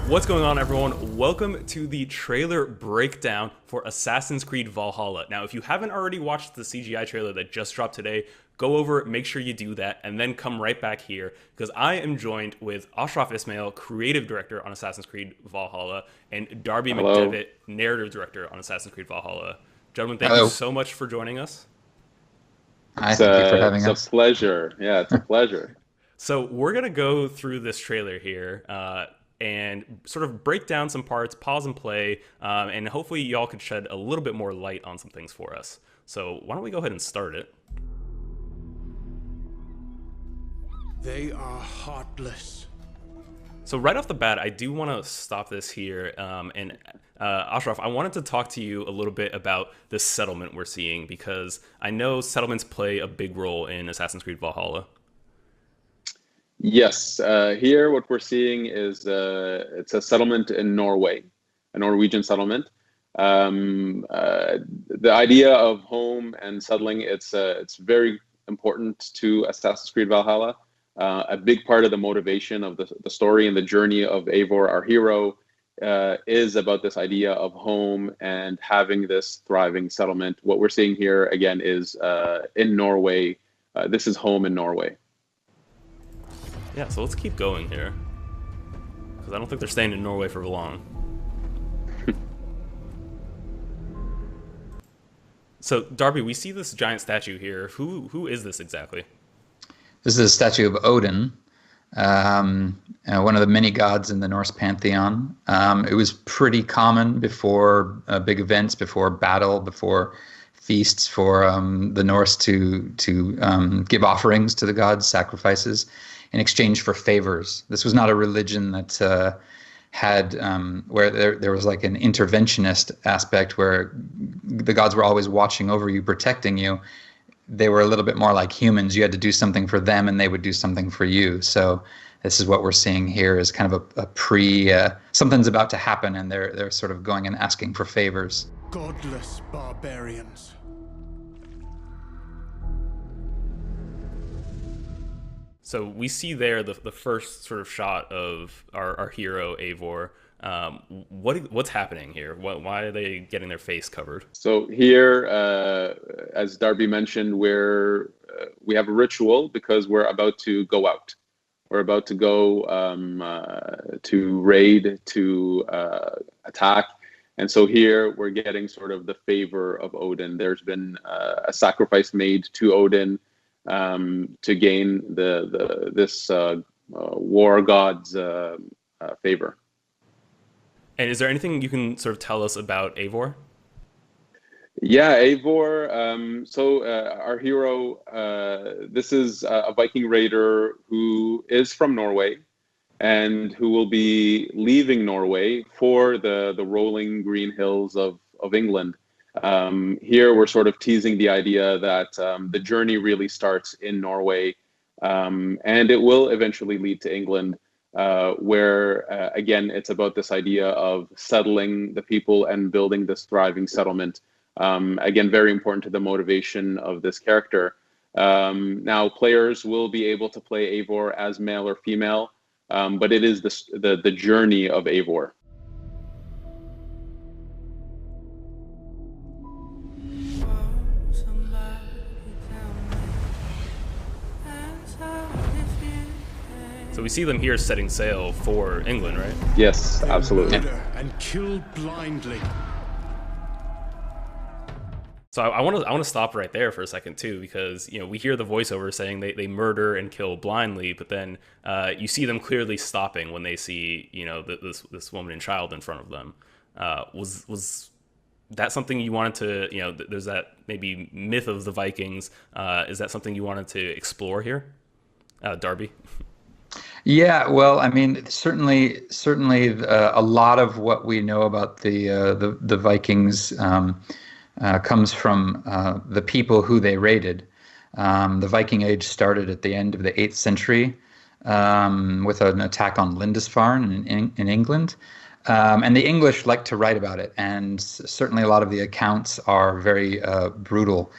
What's going on, everyone? Welcome to the trailer breakdown for Assassin's Creed Valhalla. Now, if you haven't already watched the CGI trailer that just dropped today, go over, make sure you do that, and then come right back here, because I am joined with Ashraf Ismail, creative director on Assassin's Creed Valhalla, and Darby McDevitt, narrative director on Assassin's Creed Valhalla. Gentlemen, thank you so much for joining us. Thank you for having us. It's a pleasure. Yeah, it's a pleasure. So we're going to go through this trailer here and sort of break down some parts, pause and play, and hopefully y'all could shed a little bit more light on some things for us. So why don't we go ahead and start it? They are heartless. So right off the bat, I do want to stop this here. And Ashraf, I wanted to talk to you a little bit about this settlement we're seeing, because I know settlements play a big role in Assassin's Creed Valhalla. Yes, here what we're seeing is it's a settlement in Norway, a Norwegian settlement. The idea of home and settling, it's very important to Assassin's Creed Valhalla. A big part of the motivation of the story and the journey of Eivor, our hero, is about this idea of home and having this thriving settlement. What we're seeing here, again, is in Norway. This is home in Norway. Yeah, so let's keep going here, because I don't think they're staying in Norway for long. So, Darby, we see this giant statue here. Who is this exactly? This is a statue of Odin, one of the many gods in the Norse pantheon. It was pretty common before big events, before battle, before feasts, for the Norse to give offerings to the gods, sacrifices, in exchange for favors. This was not a religion that had where there was like an interventionist aspect where the gods were always watching over you, protecting you. They were a little bit more like humans. You had to do something for them and they would do something for you. So this is what we're seeing here, is kind of a something's about to happen and they're sort of going and asking for favors. Godless barbarians. So we see there the first sort of shot of our hero, Eivor. What's happening here? Why are they getting their face covered? So here, as Darby mentioned, we have a ritual because we're about to go out. We're about to go to raid, to attack. And so here we're getting sort of the favor of Odin. There's been a sacrifice made to Odin to gain this war god's favor. And is there anything you can sort of tell us about Eivor? Yeah, Eivor. Our hero, this is a Viking raider who is from Norway and who will be leaving Norway for the rolling green hills of England. Here we're sort of teasing the idea that the journey really starts in Norway, and it will eventually lead to England, where again it's about this idea of settling the people and building this thriving settlement. Again, very important to the motivation of this character. Now players will be able to play Eivor as male or female, but it is the journey of Eivor. So we see them here setting sail for England, right? Yes, absolutely. And kill blindly. So I want to stop right there for a second too, because we hear the voiceover saying they murder and kill blindly, but then you see them clearly stopping when they see this woman and child in front of them. Was that something you wanted to there's that maybe myth of the Vikings? Is that something you wanted to explore here, Darby? Yeah, well, I mean, certainly, a lot of what we know about the Vikings comes from the people who they raided. The Viking Age started at the end of the 8th century with an attack on Lindisfarne in England. And the English like to write about it, and certainly a lot of the accounts are very brutal.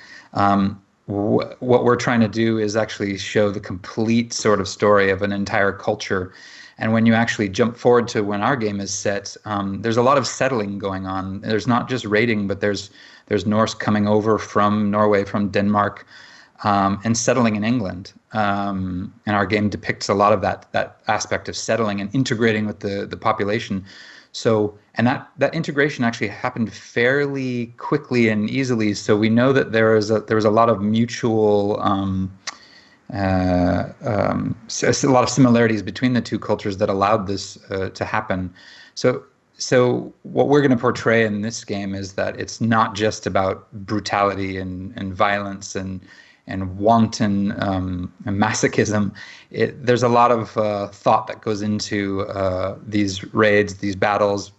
What we're trying to do is actually show the complete sort of story of an entire culture And when you actually jump forward to when our game is set, there's a lot of settling going on. There's not just raiding, but there's Norse coming over from Norway, from Denmark, and settling in England. And our game depicts a lot of that aspect of settling and integrating with the population. So, and that integration actually happened fairly quickly and easily. So we know that there was a lot of mutual, a lot of similarities between the two cultures that allowed this to happen. So what we're going to portray in this game is that it's not just about brutality and violence and wanton masochism. There's a lot of thought that goes into these raids, these battles,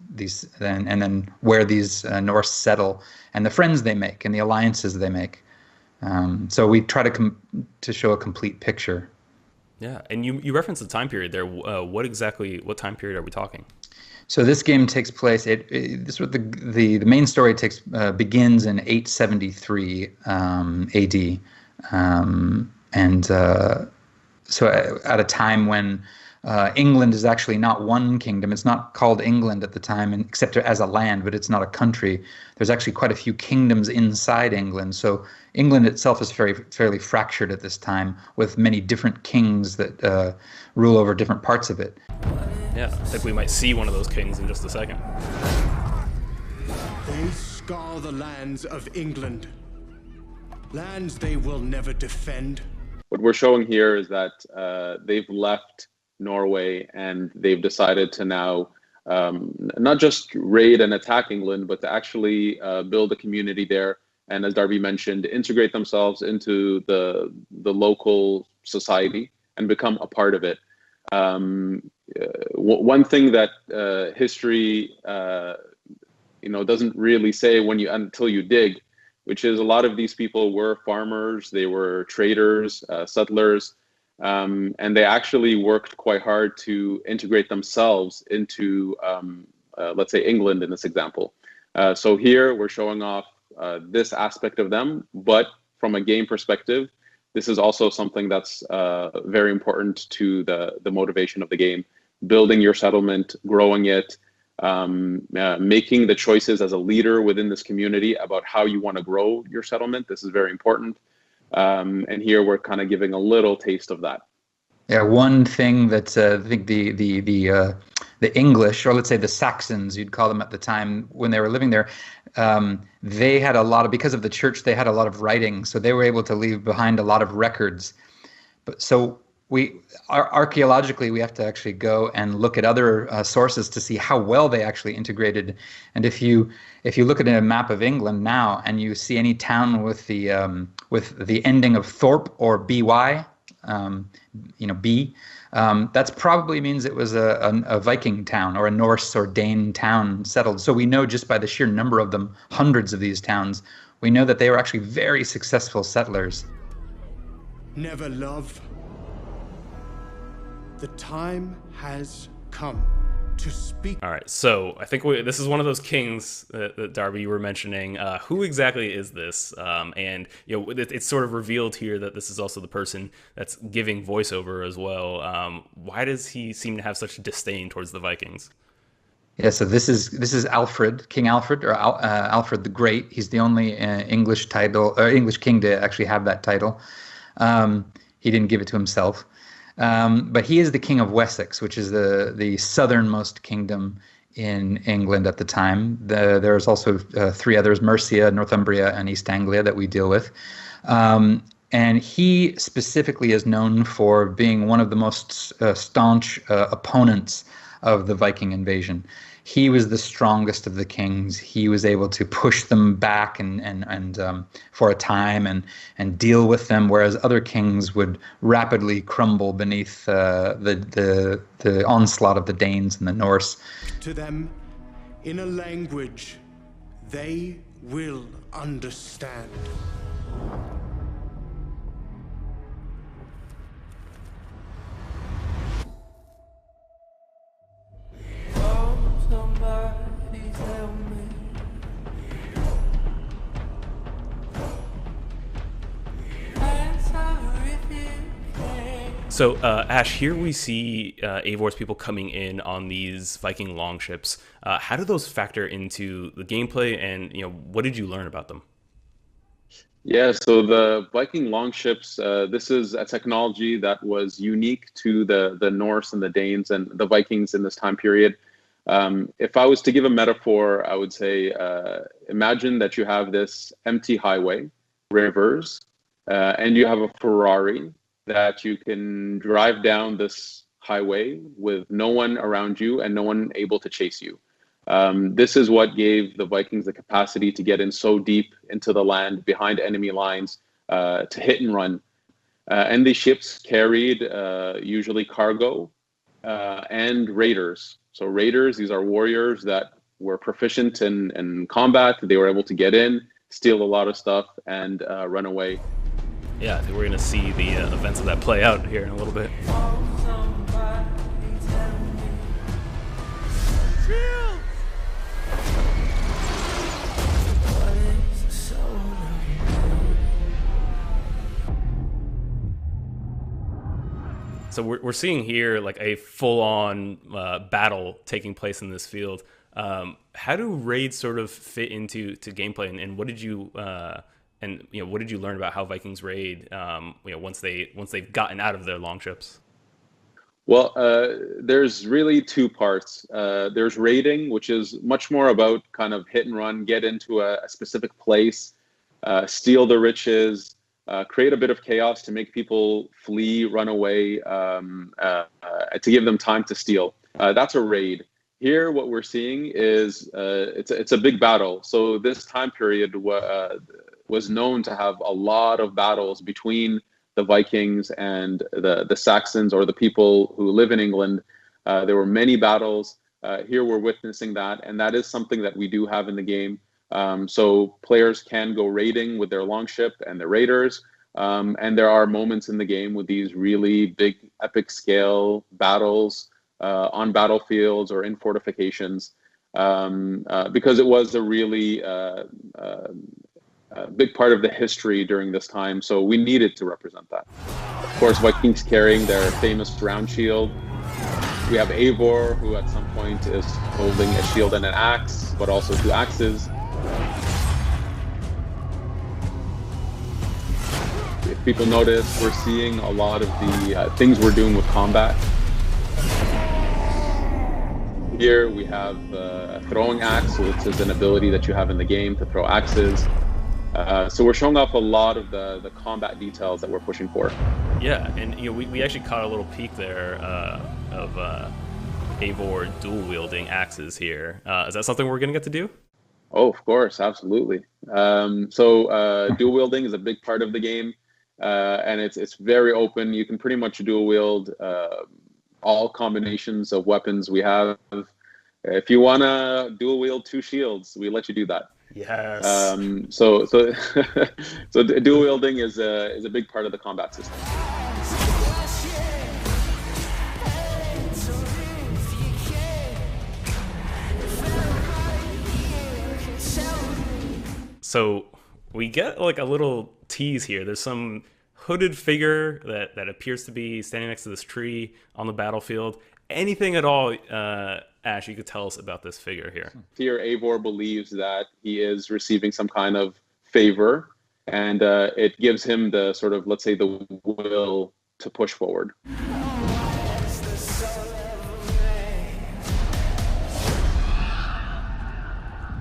and then where these Norse settle, and the friends they make and the alliances they make. So we try to show a complete picture. Yeah, and you referenced the time period there. What time period are we talking? So this game takes place. The main story begins in 873 AD. So at a time when England is actually not one kingdom. It's not called England at the time, except as a land, but it's not a country. There's actually quite a few kingdoms inside England. So England itself is fairly fractured at this time, with many different kings that rule over different parts of it. Yeah, I think we might see one of those kings in just a second. They scour the lands of England. Lands they will never defend. What we're showing here is that they've left Norway and they've decided to now not just raid and attack England, but to actually build a community there. And as Darby mentioned, integrate themselves into the local society and become a part of it. One thing that history doesn't really say until you dig, which is a lot of these people were farmers, they were traders, settlers, and they actually worked quite hard to integrate themselves into, let's say, England in this example. So here we're showing off this aspect of them, but from a game perspective, this is also something that's very important to the motivation of the game. Building your settlement, growing it, making the choices as a leader within this community about how you want to grow your settlement. This is very important. And here we're kind of giving a little taste of that. Yeah, one thing that I think the English, or let's say the Saxons, you'd call them at the time when they were living there, they had because of the church, they had a lot of writing, so they were able to leave behind a lot of records. But so archaeologically, we have to actually go and look at other sources to see how well they actually integrated. And if you look at a map of England now and you see any town with the ending of Thorpe or by, B, that's probably means it was a Viking town or a Norse or Dane town settled. So we know just by the sheer number of them, hundreds of these towns, we know that they were actually very successful settlers. Never love. The time has come to speak. All right, so I think this is one of those kings that Darby, you were mentioning. Who exactly is this? And it's sort of revealed here that this is also the person that's giving voiceover as well. Why does he seem to have such disdain towards the Vikings? Yeah, so this is Alfred, King Alfred, or Alfred the Great. He's the only English king to actually have that title. He didn't give it to himself. But he is the King of Wessex, which is the southernmost kingdom in England at the time. There's also three others: Mercia, Northumbria, and East Anglia that we deal with. And he specifically is known for being one of the most staunch opponents of the Viking invasion. He was the strongest of the kings. He was able to push them back and for a time and deal with them, whereas other kings would rapidly crumble beneath the onslaught of the Danes and the Norse. To them, in a language they will understand. Somebody tell me. I'm sorry if you can't. So, Ash, here we see Eivor's people coming in on these Viking longships. How do those factor into the gameplay, and what did you learn about them? Yeah, so the Viking longships, this is a technology that was unique to the Norse and the Danes and the Vikings in this time period. If I was to give a metaphor, I would say imagine that you have this empty highway, rivers, and you have a Ferrari that you can drive down this highway with no one around you and no one able to chase you. This is what gave the Vikings the capacity to get in so deep into the land behind enemy lines to hit and run. And these ships carried usually cargo and raiders. So raiders, these are warriors that were proficient in combat. They were able to get in, steal a lot of stuff, and run away. Yeah, I think we're going to see the events of that play out here in a little bit. So we're seeing here like a full-on battle taking place in this field. How do raids sort of fit into gameplay, and what did you what did you learn about how Vikings raid once they've gotten out of their longships? Well, there's really two parts. There's raiding, which is much more about kind of hit and run, get into a specific place, steal the riches, create a bit of chaos to make people flee, run away, to give them time to steal. That's a raid. Here, what we're seeing is it's a big battle. So this time period was known to have a lot of battles between the Vikings and the Saxons, or the people who live in England. There were many battles. Here we're witnessing that, and that is something that we do have in the game. So players can go raiding with their longship and their raiders, and there are moments in the game with these really big epic scale battles on battlefields or in fortifications, because it was a really big part of the history during this time, so we needed to represent that. Of course, Vikings carrying their famous round shield. We have Eivor, who at some point is holding a shield and an axe, but also two axes. If people notice, we're seeing a lot of the things we're doing with combat. Here we have a throwing axe, which is an ability that you have in the game to throw axes. So we're showing off a lot of the combat details that we're pushing for. Yeah, and we actually caught a little peek there of Eivor dual wielding axes here. Is that something we're going to get to do? Oh, of course, absolutely. So dual wielding is a big part of the game, and it's very open. You can pretty much dual wield all combinations of weapons we have. If you want to dual wield two shields, we let you do that. Yes. So dual wielding is a big part of the combat system. So we get like a little tease here. There's some hooded figure that appears to be standing next to this tree on the battlefield. Anything at all, Ash, you could tell us about this figure here? Here, Eivor believes that he is receiving some kind of favor, and it gives him the sort of, let's say, the will to push forward.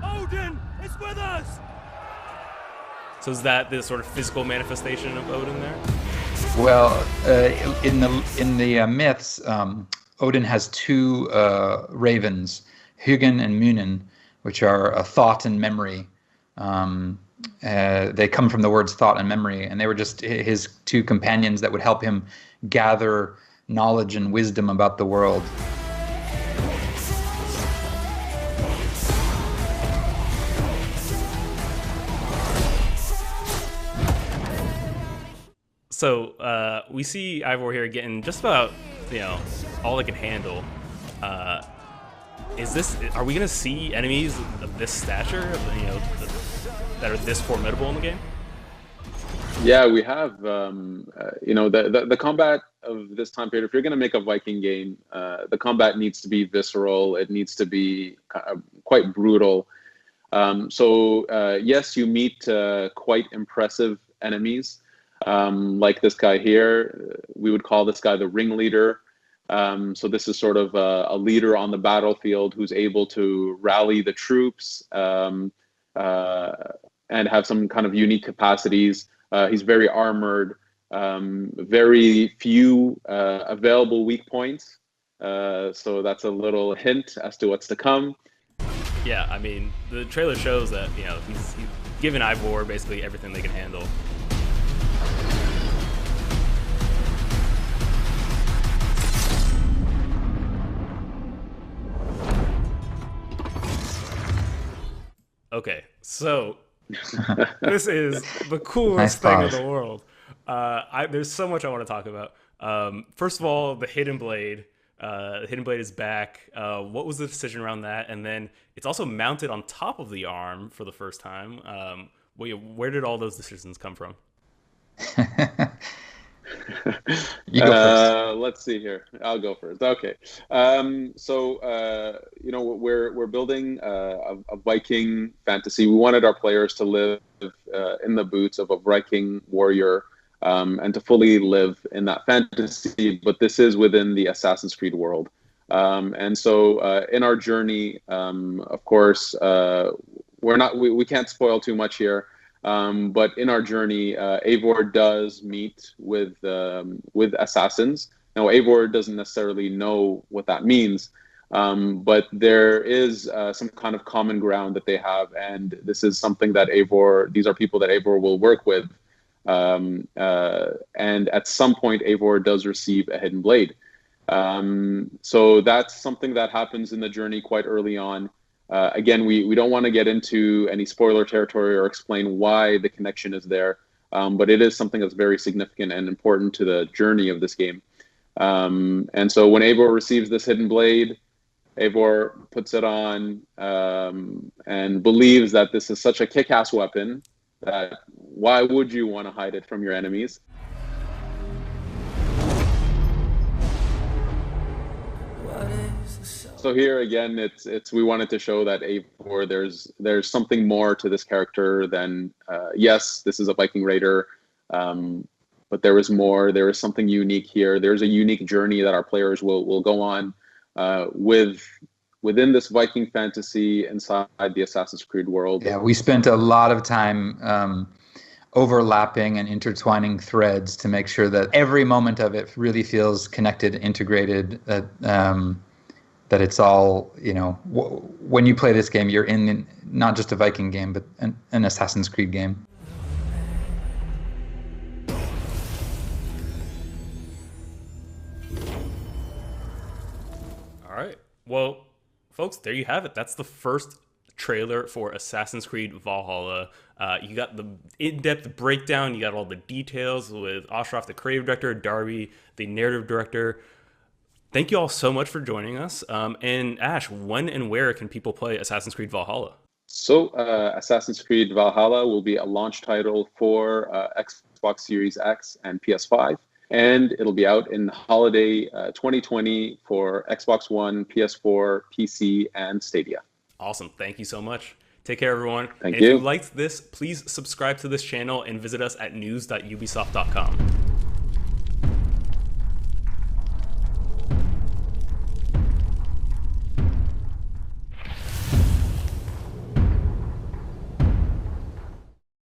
Odin is with us! So is that the sort of physical manifestation of Odin there? Well, in the myths, Odin has two ravens, Hugin and Munin, which are a thought and memory. They come from the words thought and memory, and they were just his two companions that would help him gather knowledge and wisdom about the world. So we see Eivor here getting just about, all they can handle. Are we going to see enemies of this stature, that are this formidable in the game? Yeah, we have. The combat of this time period. If you're going to make a Viking game, the combat needs to be visceral. It needs to be quite brutal. Yes, you meet quite impressive enemies, like this guy here. We would call this guy the ringleader. This is sort of a leader on the battlefield who's able to rally the troops and have some kind of unique capacities. He's very armored, very few available weak points. So that's a little hint as to what's to come. Yeah, I mean, the trailer shows that, he's given Ivor basically everything they can handle. Okay, so this is the coolest thing in the world. There's so much I want to talk about. First of all, the Hidden Blade. The Hidden Blade is back. What was the decision around that? And then it's also mounted on top of the arm for the first time. Where did all those decisions come from? You go first. Let's see here. I'll go first. Okay. We're building a Viking fantasy. We wanted our players to live in the boots of a Viking warrior and to fully live in that fantasy. But this is within the Assassin's Creed world. In our journey, of course, we can't spoil too much here. But in our journey, Eivor does meet with assassins. Now, Eivor doesn't necessarily know what that means, but there is some kind of common ground that they have, and this is something that these are people that Eivor will work with. And at some point, Eivor does receive a hidden blade. So that's something that happens in the journey quite early on. Again, we don't want to get into any spoiler territory or explain why the connection is there, but it is something that's very significant and important to the journey of this game. And so when Eivor receives this hidden blade, Eivor puts it on and believes that this is such a kick-ass weapon that why would you want to hide it from your enemies? So here again, we wanted to show that Eivor, there's something more to this character than yes, this is a Viking raider, but there is more. There is something unique here. There's a unique journey that our players will go on within this Viking fantasy inside the Assassin's Creed world. Yeah, we spent a lot of time overlapping and intertwining threads to make sure that every moment of it really feels connected, integrated, that it's all, when you play this game, you're in not just a Viking game, but an Assassin's Creed game. All right. Well, folks, there you have it. That's the first trailer for Assassin's Creed Valhalla. You got the in-depth breakdown. You got all the details with Ashraf, the creative director, Darby, the narrative director. Thank you all so much for joining us. And Ash, when and where can people play Assassin's Creed Valhalla? So Assassin's Creed Valhalla will be a launch title for Xbox Series X and PS5. And it'll be out in holiday 2020 for Xbox One, PS4, PC, and Stadia. Awesome. Thank you so much. Take care, everyone. Thank you. If you liked this, please subscribe to this channel and visit us at news.ubisoft.com.